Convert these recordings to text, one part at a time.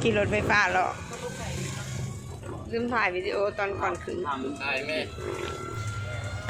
ขี่รถไฟฟ้าหรอลืมถ่ายวิดีโอตอนก่อนขึ้น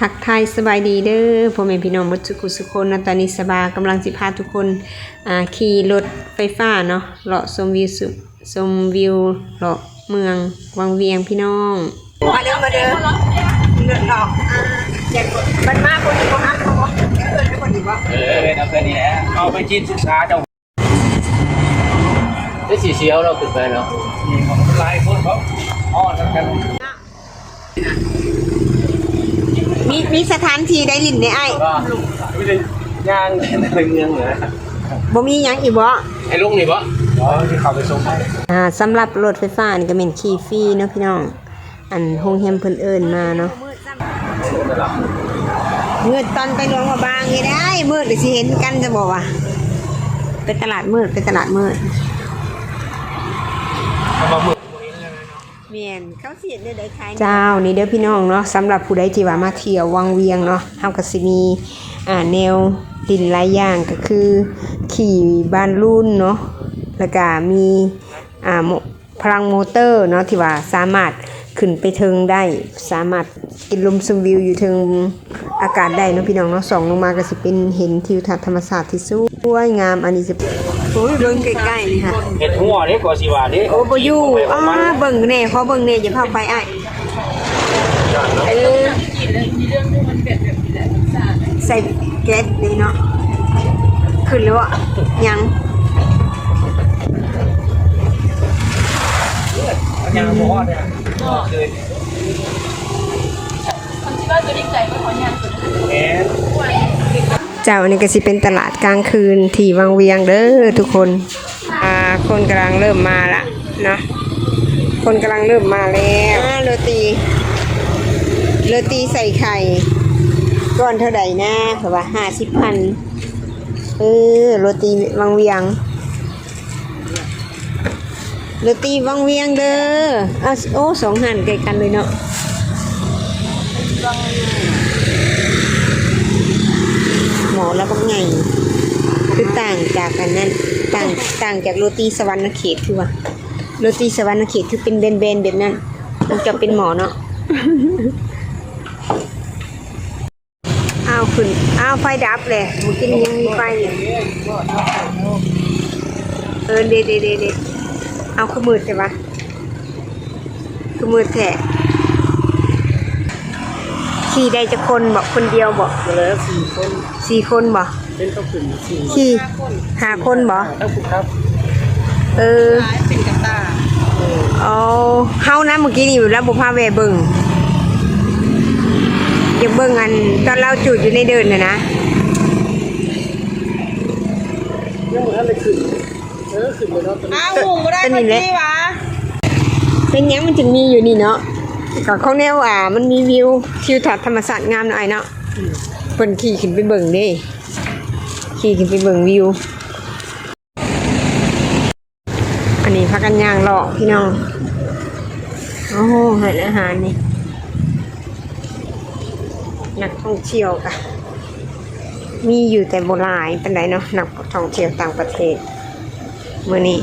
ทักทายสบายดีเด้อพ่อแม่พี่น้องหมดทุกคนนะตอนนี้สบายกำลังสิพาทุกคนขี่รถไฟฟ้าเนาะเลาะชมวิวเลาะเมืองวังเวียงพี่น้องมาเด้อเลือดออกอยากมันมากคนที่เขาฮักเขาบอกเกิดไม่คนดีวะเอาไปนี่แหละเอาไปกินศึกษาเจ้าได้สีเชียวเราขึ้นไปเนาะนี่ของหลายคนเขาอ้อนกันมีสถานที่ได้ลิ้นในไอ้ไม่ได้ย่างในเมืองเหรอบ่มีหยังอีกบ่ไอ้ลุงนี่บ่ที่เขาไปส่งให้สำหรับรถไฟฟ้านี่ก็เป็นขี่ฟรีเนาะพี่น้องอันโรงแรมเพิ่นเอิ้นมาเนาะเมื่อตอนไปหลวงพระบางนี่ได้มืดสิเห็นกันจะบอกว่าเป็นตลาดมืดเมียนเขาเสียได้ขายเจ้านี่เด้อพี่น้องเนาะสำหรับผู้ใดที่ว่ามาเที่ยววังเวียงเนาะเฮาก็สิมีแนวดินหลายอย่างก็คือขี่บ้านรุ่นเนาะแล้วก็มีพลังมอเตอร์เนาะที่ว่าสามารถขึ้นไปเทิงได้สามารถกินลมชมวิวอยู่เทิงอากาศได้เนาะพี่น้องเนาะส่องลงมาก็สิเป็นเห็นทิวทัศน์ธรรมชาติที่สวยงามอันนี้จะโอ้ยเบิ่งใกล้ๆนี่ค่ะเห็ดหัวนี่ก็สิว่านี่โอ้บ่อยู่เบิ่งแน่ขอเบิ่งแน่อย่าพาไปอ้ายใส่แก๊สนี่เนาะขึ้นแล้วอ่ะยังยังบ่ฮอดเนี่ยเจ้านี่ก็สิเป็นตลาดกลางคืนที่วังเวียงเด้อทุกคนคนกำลังเริ่มมาละเนาะคนกำลังเริ่มมาแล้วโรตีใส่ไข่ก้อนเท่าไหร่นะเขาว่า50,000โรตีวังเวียงโรตีวังเวียงเด้อโอ้2หันใกล้กันเลยเนาะหมอแล้วก็ไงคือต่างจากกันนั่นต่างจากโรตีสวรรณเขตคือว่าโรตีสวรรณเขตคือเป็นเบนๆแบบนั้นมันจะเป็นหมอเนาะขึ้นไฟดับเลยเมื่อกี้ยังมีไฟอยู่เดคือมืดใช่ปะคือมืดแท้ขี่ได้จะคนบอกคนเดียวบอกเลย4 คนบอกเป็นต้องขึ้นขี่5 คนบอกครับเป็นกระตาเฮานะเมื่อกี้นี่อยู่แล้วบุพาเวเบิ่งเก็บเบิ่งอันตอนเราจุดอยู่ในเดินน่ะนะยังบ่ทันได้ขึ้นขึ้นเลยเนาะหุงบ่ได้คนนี้วะเป็นหยังมันจึงมีอยู่นี่เนาะก็เขาแนวว่ามันมีวิวทิวทัศน์ธรรมชาติงามหน่อยเนาะเพิ่นขี่ขึ้นไปเบิ่งเด้ขี่ขึ้นไปเบิ่งวิวอันนี้พักกันย่างเลาะพี่น้องโอ้โหอาหารนี่นักท่องเที่ยวค่ะมีอยู่แต่โบราณเป็นไรเนาะนักท่องเที่ยวต่างประเทศมื้อนี้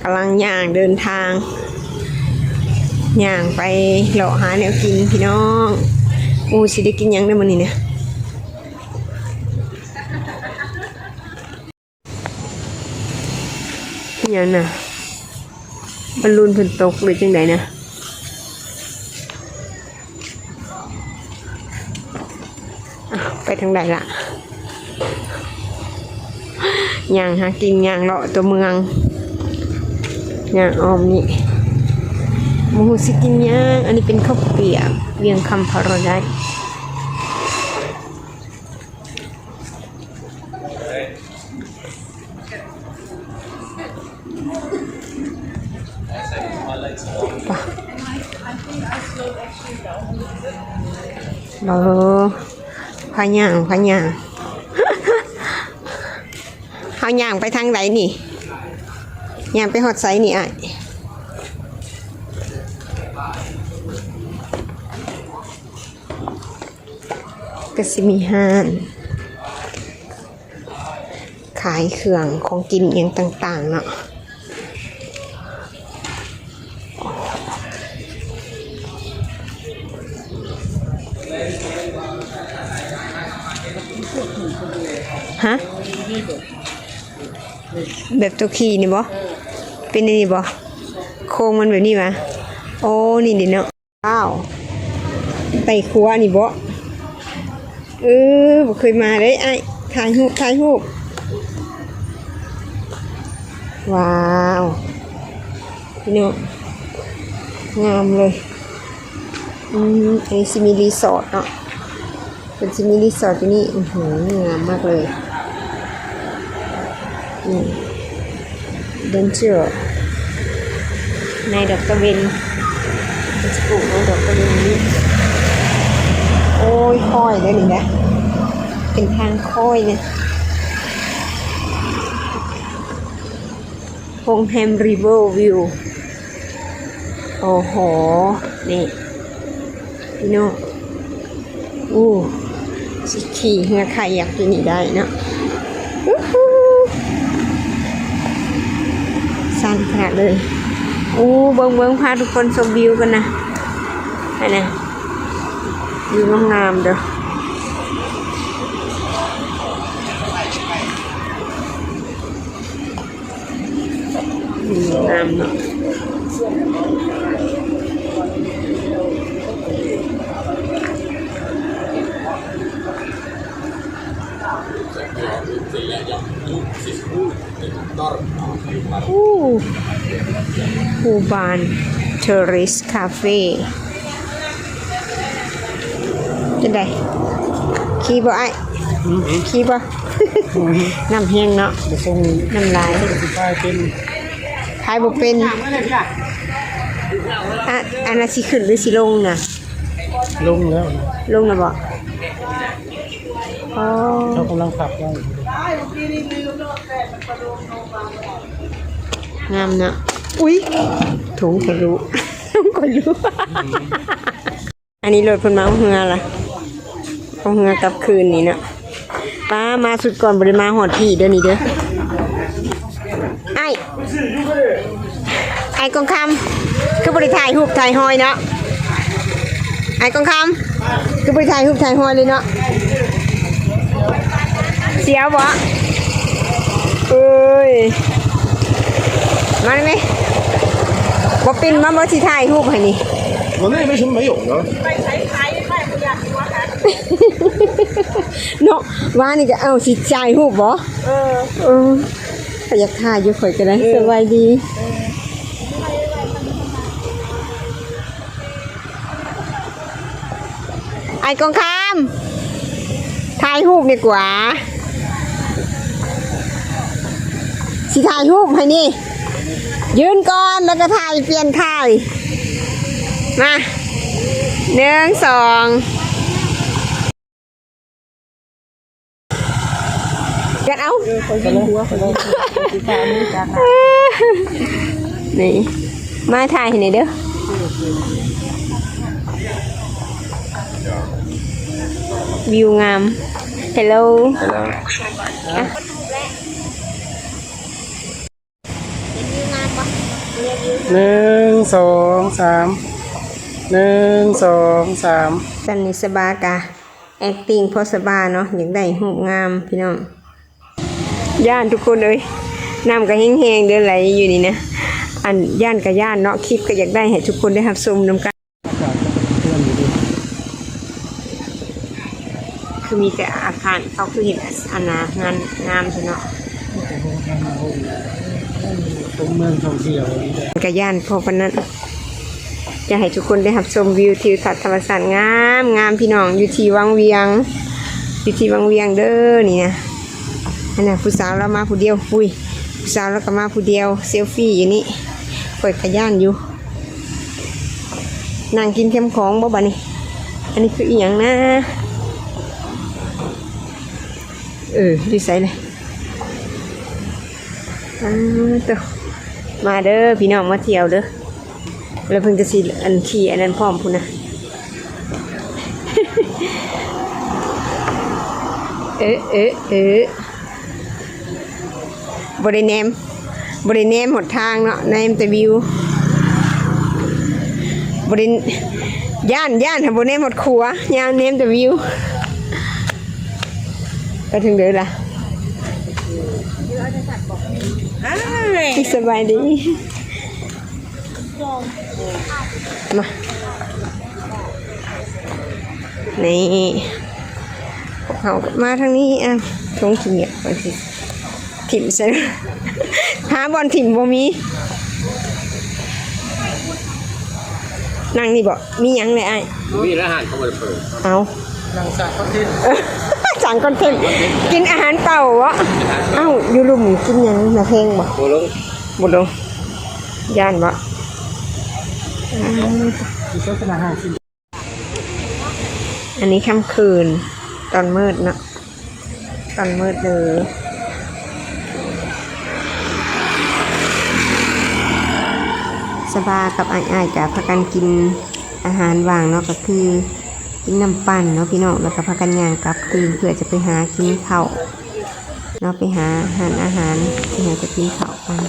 กำลังย่างเดินทางย่างไปเลาะหาแนวกินพี่น้องสิได้กินยังได้มื้อนี้เนี่ยยังน่ะบอลลูนเพิ่นตกหรือจังไดนะไปทางใดล่ะย่างหากินย่างเลาะตัวเมืองย่างอ้อมนี่หมูสิกินย่างอันนี้เป็นข้าวเปียกเวียงคำพาราไดซ์พาย่างเฮาย่างไปทางไหนนี่ย่างไปฮอดไสนี่อ้าย ก็สิมีห้านขายเครื่องของกินอย่างต่างๆเนาะฮะแบบตัวขี่นี่บ่เป็นนี่บ่โครงมันแบบนี้มาโอ้นี่ดิเนาะว้าวไต่ครัวนี่บ่บ่เคยมาเลยไอ้ถ่ายรูปว้าวพี่น้องงามเลยอันนี้ซิมีรีสอร์ทเนาะเป็นซิมีรีสอร์ทที่นี่งามมากเลยเดินเชื่อในดอกตะเวนจะปลูกในดอกตะเวนนี้โอ้ยค่อยได้หนึ่งนะเป็นทางค่อยเนี่ยโฮงแฮมริเวอร์วิวโอ้โหนี่พี่น้องสิขี่เหือไข่อยากกินนี่ได้เนาะสั้นขนาดเลยเบิ้งพาทุกคนชมวิวกันนะให้นะวิวงามๆเด้อวิวงามเนาะคูบานเทอริสคาเฟ่จะได้ขี้บ่ไอ้ขี้บ่ น้ำแห้งเนาะน้ำลายขายบ่เป็นอันนั้นสิขึ้นหรือสิลงน่ะลงแล้วบ่เขากำลังขับได้งามเนาะอุ้ยถุงก็รู้อันนี้รถเพิ่นมาเอาเฮือล่ะเอาเฮือกลับคืนนี่เนาะป้ามาสุดก่อนบ่ได้มาฮอดพี่เด้อนี่เด้อไอ้กองคำคือบ่ได้ถ่ายรูปถ่ายหอยเนาะไอ้กองคำคือบ่ได้ถ่ายรูปถ่ายหอยเลยเนาะเสียวบ่เอ้ยมาได้ไหมบ่ปินมาบ่สิถ่ายรูปให้นี่我那为什么没有呢？เนาะว่านี่ก็เอาสิจ่ายรูปบ่อยากถ่ายอยู่ข่อยก็ได้สบายดีไอ้กองคำถ่ายรูปดีกว่าสิถ่ายรูปให้นี่ยืนก่อนแล้วก็ถ่ายเปลี่ยนถ่ายมา1 2กันเอานี่มาถ่ายให้หน่อยเด้อวิวงาม Hello สันนิสบากะ acting พอสบาเนาะอยากได้รูปงามพี่น้องย่านทุกคนเอ้ยน้ำก็แห้งๆเดินไหลอยู่นี่นะอันย่านกับย่านเนาะคลิปก็อยากได้ให้ทุกคนได้รับชมนำกันคือมีแต่อาคารเขาคือเห็นอันนางานงามใช่เนาะเมืองท่องเที่ยวกับย่านพอปานนั้นจะให้ทุกคนได้รับชมวิวทิวทัศน์ธรรมชาติงามพี่น้องอยู่ที่วังเวียงเด้อนี่นะอันน่ะผู้สาวเรามาผู้เดียวผู้สาวเราก็มาผู้เดียวเซลฟี่อยู่นี่เปิดขย่านอยู่นั่งกินเข้มของบ่บัดนี้อันนี้คืออีหยังนะอยู่ไสเลยตัวมาเด้อพี่น้องมาเที่ยวเด้อแล้วเพิ่งจะสิอันขี่อันนั้นพร้อมพุ่นนะ บริเนมหมดทางเนาะเนมแต่วิวบริย่านทำบริเนมหมดครัวย่านเนมแต่วิวไปถึงเดือล่ะสบายดีมานี่พวกเขามาทางนี้อ่ะทงเกียบไปสิถิ่มใช่หาบอลถิ่มบ่มีนั่งนี่บ่มีหยังเลยไอ้มีอาหารเขาเปิดเอานั่งสั่งคอนเทนต์สั่งคอนเทนต์กินอาหารเก่าวะเอ้าอยู่ลุมกินหยังนะเพลงบ่บ่ลงย่านบ่อันนี้ค่ำคืนตอนมืดเนาะตอนมืดเลยสบากับอ้ายๆกับพากันกินอาหารว่างเนาะก็คือกินน้ำปั่นเนาะพี่น้องแล้วก็พากันย่างกลับคืนเพื่อจะไปหากินข้าวเนาะไปหาอาหารที่เราจะกินข้าวกัน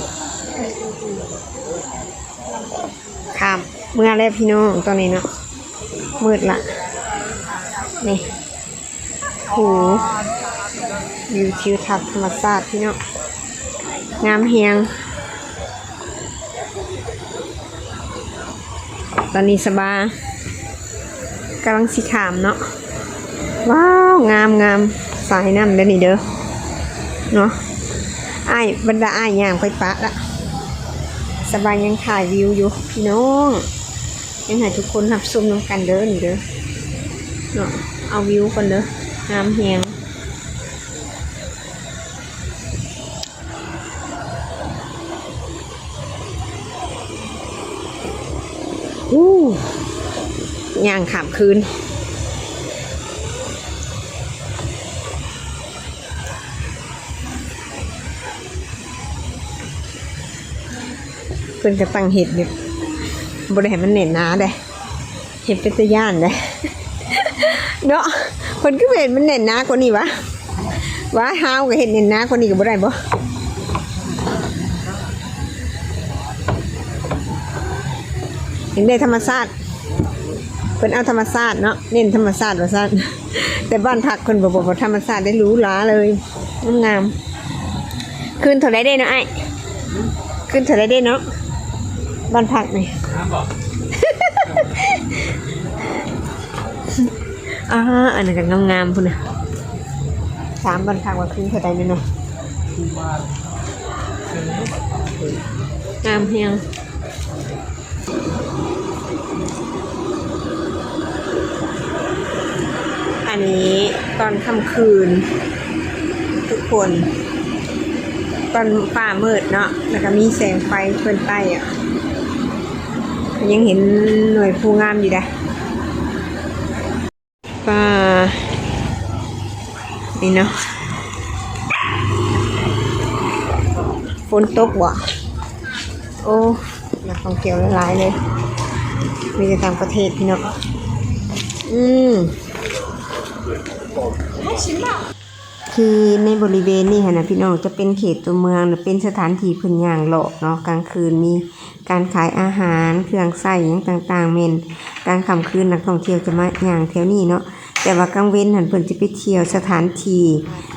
ข้ามเมื่อแล้วพี่น้องตอนนี้เนาะมืดละนี่หูวิวทิวทัศน์ธรรมชาติพี่น้องงามเฮียงตอนนี้สบากำลังสีขามเนาะว้าวงามสายน้ำเด้อนี่เด้อเนาะอ้ายบรรดาอ้ายย่างไปปะละสบายยังถ่ายวิวอยู่พี่น้องยังให้ทุกคนรับชมน้ำกันเด้อนี่เด้อเนาะเอาวิวกันเด้องามเฮียงย่างขามคืนเพิ่นจะตั้งเห็ดเนี่ยบริหารมันเน่นหนาเด้เห็ดเป็นตะย่านเด้เนาะเพิ่นก็เห็นมันเน่นหนากว่านี้วะฮาวก็เห็นเน่นหนากว่านี้ก็บ่ได้บ่เห็นได้ธรรมชาติเพิ่นเอาธรรมชาติเนาะเน้นธรรมชาติว่าซั่นแต่บ้านพักเพิ่นบ่ธรรมชาติได้หรูหราเลยงามคืนเท่าไรได้เนาะไอ้คืนเท่าไรได้เนาะบ้านพักนี่อันนั้นก็งามๆพุ่นน่ะถามบ้านพักว่าคืนเท่าไรเนาะงามเพียงอันนี้ตอนค่ำคืนทุกคนตอนฟ้ามืดเนาะแล้วก็มีแสงไฟเพิ่นใต้อ่ะยังเห็นหน่วยภูงามอยู่เด้ฟ้านี่เนาะฝนตกว่ะโอ้นักท่องเที่ยวหลายเลยมีแต่ต่างประเทศพี่เนาะคือในบริเวณนี้นะพี่น้องจะเป็นเขตตัวเมืองเป็นสถานที่พื้นย่างเลาะเนาะกลางคืนมีการขายอาหารเครื่องใช้อย่างต่างๆเมนกลางค่ำคืนนักท่องเที่ยวจะมาย่างแถวนี้เนาะแต่ว่ากลางเว้นหันเพิ่นจะไปเที่ยวสถานที่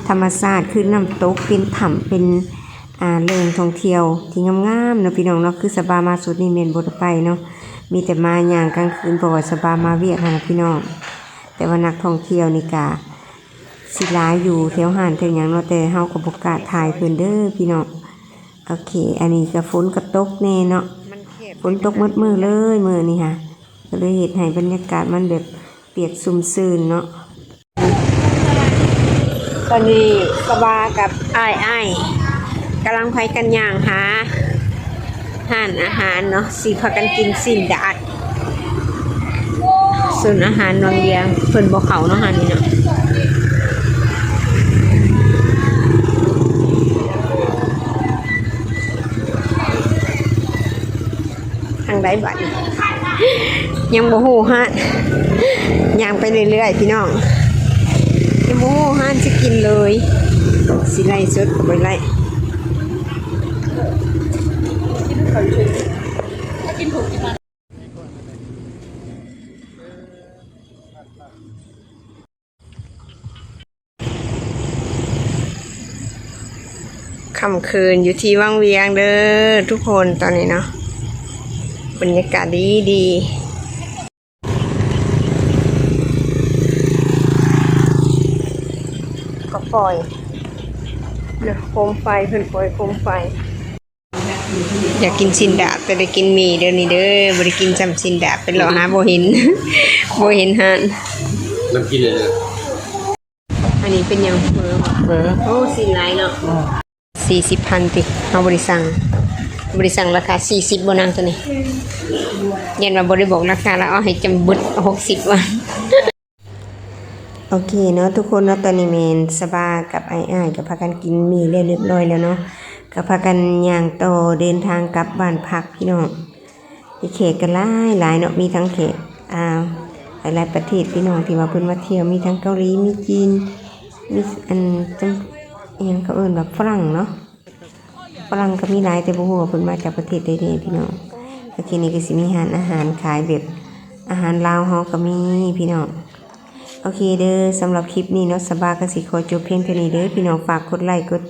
ธรรมชาติคือน้ำตกเป็นถ้ำเป็นแหล่งท่องเที่ยวที่งามๆเนาะพี่น้องเนาะคือสบามาสุดนี่เมนบ่ได้ไปเนาะมีแต่มาย่างกลางคืนเพราะว่าสบามาเวียกนะพี่น้องแต่ว่านักท่องเที่ยวนี่กะสิหลายอยู่แถวหานแถวหยังเนาะแต่เฮาก็บ่กล้าถ่ายเพิ่นเด้อพี่น้องโอเคอันนี้ก็ฝนก็ตกแน่เนาะฝนตกมืดๆเลยมื้อนี้ค่ะก็เลยเฮ็ดให้บรรยากาศมันแบบเปียกชุ่มชื้นเนาะตอนนี้สบากับอ้ายกำลังไปกันย่างหาร้านอาหารเนาะสิพากันกินสิ้นดาดส่วนอาหารวังเวียงเพิ่นบ่เข้าเนาะหานี่เนาะทางใดบัดยังบ่ฮู้ฮะย่างไปเรื่อยๆพี่น้อง ยังโม่ห้านสิกินเลยสิไล่สดไปไล่ค่ำคืนอยู่ที่วังเวียงเด้อทุกคนตอนนี้เนาะบรรยากาศดีก็ปล่อยเดี๋ยวโคมไฟเพิ่นปล่อยโคมไฟอยากกินซินดาบแต่ได้กินหมี่เดี๋ยวนี้เด้อบ่ได้กินจำซินดาบเป็นหรอหาบ่เห็น บ่เห็นหาน น้ำกินเลยนะ อันนี้เป็นหยังเฟอโอ้สินหลายเนาะ40,000ติเฮาบ่ได้สั่งราคา40บ่นางตัวนี้ยันว่าบ่ได้บอกราคาแล้วเอาให้จำเบิด60วัน โอเคเนาะทุกคนเนาะตอนนี้เมนสบากับไอ้ายก็พากันกินหมี่เรียบร้อยแล้วเนาะก็พากันย่างต่อเดินทางกลับบ้านพักพี่น้องที่เขตกันหลายเนาะมีทั้งเขตหลายประเทศพี่น้องที่ว่าเพิ่นมาเที่ยวมีทั้งเกาหลีมีจีนมีอันจังอิหยังเขาเอิ้นแบบฝรั่งเนาะฝรั่งก็มีหลายแต่บ่ฮู้ว่าเพิ่นมาจากประเทศใดๆพี่น้องโอเคนี่ก็สิมีร้านอาหารขายแบบอาหารลาวเฮาก็มีพี่น้องโอเคเด้อสำหรับคลิปนี้เนาะสบาก็สิขอจบเพียงเท่านี้เด้อพี่น้องฝากกดไลค์กด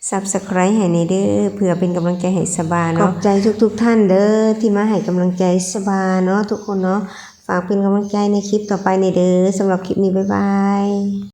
Subscribe ให้ในเด้อเพื่อเป็นกำลังใจให้สบาเนาะขอบใจทุกท่านเด้อที่มาให้กำลังใจสบาเนาะทุกคนเนาะฝากเป็นกำลังใจในคลิปต่อไปในเด้อสำหรับคลิปนี้บ๊ายบาย